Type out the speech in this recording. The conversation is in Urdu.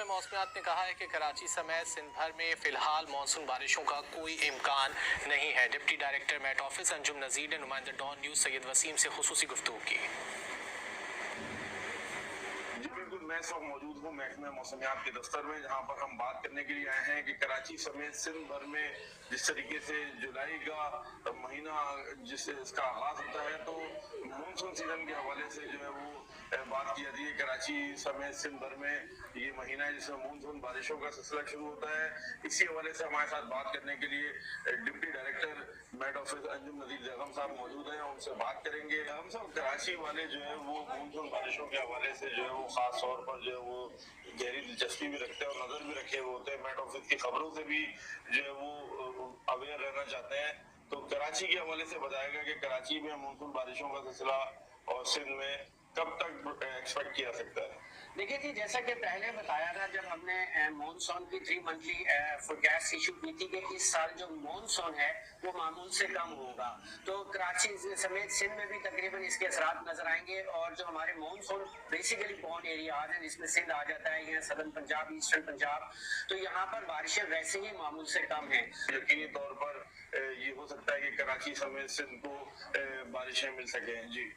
محکمہ موسمیات نے کہا ہے کہ کراچی سمیت سندھ بھر میں فی الحال مانسون بارشوں کا کوئی امکان نہیں ہے۔ ڈپٹی ڈائریکٹر میٹ آفس انجم نذیر نے نمائندہ ڈان نیوز سید وسیم سے خصوصی گفتگو کی۔ جی بالکل، میں اس وقت موجود ہوں محکمہ موسمیات کے دفتر میں، جہاں پر ہم بات کرنے کے لیے آئے ہیں کہ کراچی سمیت سندھ بھر میں جس طریقے سے جولائی کا مہینہ جس سے اس کا آغاز ہوتا ہے، تو مونسون سیزن کے حوالے سے جو ہے وہ بات کی جاتی ہے۔ کراچی سمیت سندھ بھر میں یہ مہینہ ہے جس میں مونسون بارشوں کا سلسلہ شروع ہوتا ہے۔ اسی حوالے سے ہمارے ساتھ بات کرنے کے لیے ڈپٹی ڈائریکٹر میٹ آفس انجم نذیر بیگم صاحب موجود ہیں، ان سے بات کریں گے۔ ہم سب کراچی والے جو ہے وہ مونسون بارشوں کے حوالے سے جو ہے وہ خاص طور پر جو ہے وہ گہری دلچسپی بھی رکھتے ہیں اور نظر بھی رکھے ہوئے ہوتے ہیں، میٹ آفس کی خبروں سے بھی جو ہے وہ اویئر رہنا چاہتے ہیں۔ تو کراچی کے حوالے سے بتایا گیا کہ کراچی میں مونسون بارشوں کا سلسلہ اور سندھ میں کب تک ایکسپیکٹ کیا سکتا ہے؟ دیکھیے جی، جیسا کہ پہلے بتایا تھا جب ہم نے مونسون کی 3 منتھلی فورکاسٹ ایشو کی تھی کہ اس سال جو مونسون ہے وہ معمول سے کم ہوگا، تو کراچی سمیت سندھ میں بھی تقریباً اس کے اثرات نظر آئیں گے۔ اور جو ہمارے مونسون بیسیکلی بون ایریاز ہیں جس میں سندھ آ جاتا ہے، یہ سدرن پنجاب، ایسٹرن پنجاب، تو یہاں پر بارشیں ویسے ہی معمول سے کم ہیں۔ یقینی طور پر یہ ہو سکتا ہے کہ کراچی سمیت سندھ کو بارشیں مل سکیں۔ جی